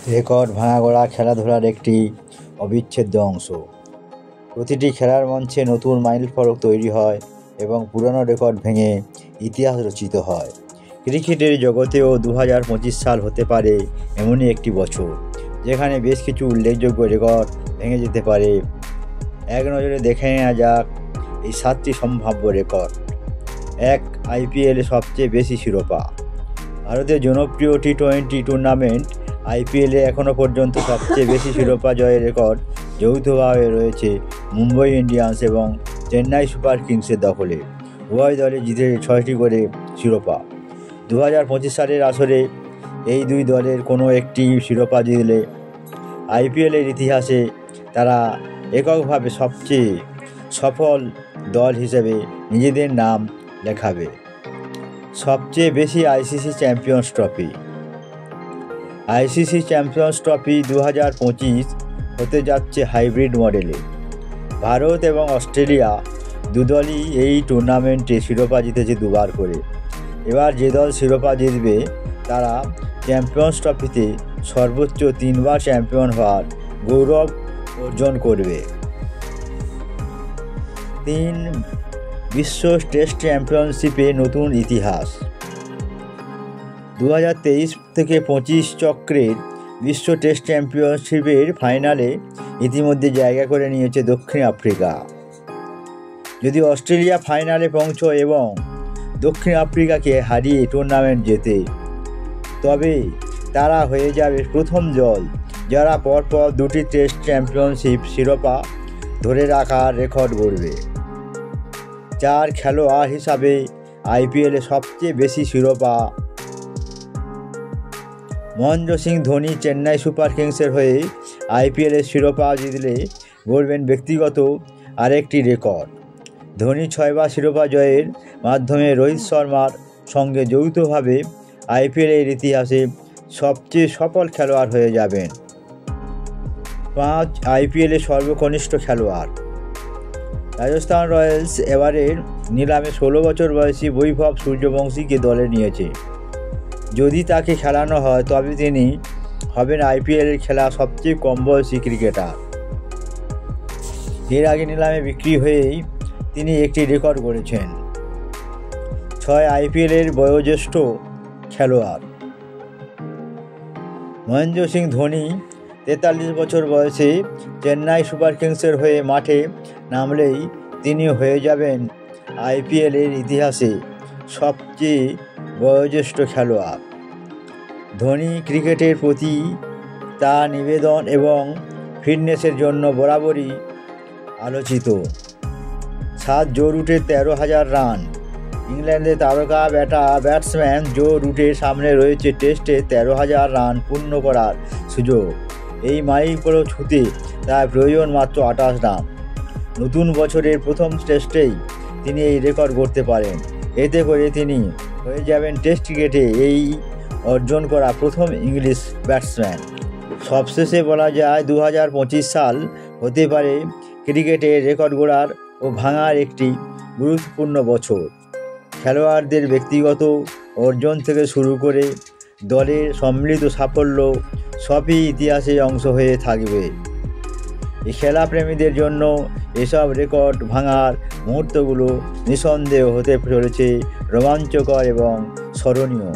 Record ভাঙা খেলাধুলার একটি অবিচ্ছেদ্য অংশ। প্রতিটি খেলার মঞ্চে নতুন মাইলফলক তৈরি হয় এবং পুরনো রেকর্ড ভেঙে ইতিহাস রচিত হয়। ক্রিকেটের জগতেও 2025 সাল হতে পারে এমনই একটি বছর, যেখানে বেশ কিছু উল্লেখযোগ্য রেকর্ড ভেঙে যেতে পারে। এক নজরে দেখে নেওয়া যাক এই 7টি সম্ভাব্য রেকর্ড। 1. আইপিএলে সবচেয়ে বেশি শিরোপা। ভারতের জনপ্রিয় টি-20 টুর্নামেন্ট আইপিএলে এখনও পর্যন্ত সবচেয়ে বেশি শিরোপা জয়ের রেকর্ড যৌথভাবে রয়েছে মুম্বই ইন্ডিয়ান্স এবং চেন্নাই সুপার কিংসের দখলে। উভয় দলে জিতে 6টি করে শিরোপা। 2025 সালের আসরে এই দুই দলের কোনো একটি শিরোপা জিতলে আইপিএলের ইতিহাসে তারা এককভাবে সবচেয়ে সফল দল হিসেবে নিজেদের নাম লেখাবে। সবচেয়ে বেশি ICC champions trophy. ICC champions trophy 2025 হতে যাচ্ছে হাইব্রিড মডেলে। ভারত এবং অস্ট্রেলিয়া দুদলই এই টুর্নামেন্টে শিরোপা জিতেছে দুবার করে। এবার যে দল শিরোপা জিতবে তারা চ্যাম্পিয়ন্স ট্রফিতে সর্বোচ্চ 3বার চ্যাম্পিয়ন হওয়ার গৌরব অর্জন করবে। 3. বিশ্ব টেস্ট চ্যাম্পিয়নশিপে নতুন ইতিহাস। 2023 থেকে 25 চক্রের বিশ্ব টেস্ট চ্যাম্পিয়নশিপের ফাইনালে ইতিমধ্যে জায়গা করে নিয়েছে দক্ষিণ আফ্রিকা। যদি অস্ট্রেলিয়া ফাইনালে পৌঁছয় এবং দক্ষিণ আফ্রিকাকে হারিয়ে টুর্নামেন্ট জেতে, তবে তারা হয়ে যাবে প্রথম দল যারা পরপর 2টি টেস্ট চ্যাম্পিয়নশিপ শিরোপা ধরে রাখার রেকর্ড গড়বে। 4. খেলোয়াড় হিসাবে আইপিএলে সবচেয়ে বেশি শিরোপা। মহেন্দ্র সিং ধোনি চেন্নাই সুপার কিংসের হয়ে আইপিএলের শিরোপা জিতলে গড়বেন ব্যক্তিগত আরেকটি রেকর্ড। ধোনি 6বার শিরোপা জয়ের মাধ্যমে রোহিত শর্মার সঙ্গে যৌথভাবে আইপিএলের ইতিহাসে সবচেয়ে সফল খেলোয়াড় হয়ে যাবেন। 5. আইপিএলের সর্বকনিষ্ঠ খেলোয়াড়। রাজস্থান রয়্যালস এবারের নিলামে 16 বছর বয়সী বৈভব সূর্যবংশীকে দলে নিয়েছে। যদি তাকে খেলানো হয় তবে তিনি হবেন আইপিএলের খেলা সবচেয়ে কম বয়সী ক্রিকেটার। এর আগে নিলামে বিক্রি হয়েই তিনি একটি রেকর্ড গড়েছেন। 6. আইপিএলের বয়োজ্যেষ্ঠ খেলোয়াড়। মহেন্দ্র সিং ধোনি 43 বছর বয়সে চেন্নাই সুপার কিংসের হয়ে মাঠে নামলেই তিনি হয়ে যাবেন আইপিএলের ইতিহাসে সবচেয়ে বয়োজ্যেষ্ঠ খেলোয়াড়। ধোনি ক্রিকেটের প্রতি তার নিবেদন এবং ফিটনেসের জন্য বরাবরই আলোচিত। 7. জো রুটের 13,000 রান। ইংল্যান্ডের তারকা ব্যাটসম্যান জো রুটের সামনে রয়েছে টেস্টে 13,000 রান পূর্ণ করার সুযোগ। এই মাইলফলক ছুঁতে তার প্রয়োজন মাত্র 28 রান। নতুন বছরের প্রথম টেস্টেই তিনি এই রেকর্ড গড়তে পারেন। এতে করে তিনি হয়ে যাবেন টেস্ট ক্রিকেটে এই অর্জন করা প্রথম ইংলিশ ব্যাটসম্যান। সবশেষে বলা যায় 2025 সাল হতে পারে ক্রিকেটে রেকর্ড গড়ার ও ভাঙার একটি গুরুত্বপূর্ণ বছর। খেলোয়াড়দের ব্যক্তিগত অর্জন থেকে শুরু করে দলের সম্মিলিত সাফল্য সবই ইতিহাসে অংশ হয়ে থাকবে। এই খেলাপ্রেমীদের জন্য এসব রেকর্ড ভাঙার মুহূর্তগুলো নিঃসন্দেহ হতে চলেছে রোমাঞ্চকর এবং স্মরণীয়।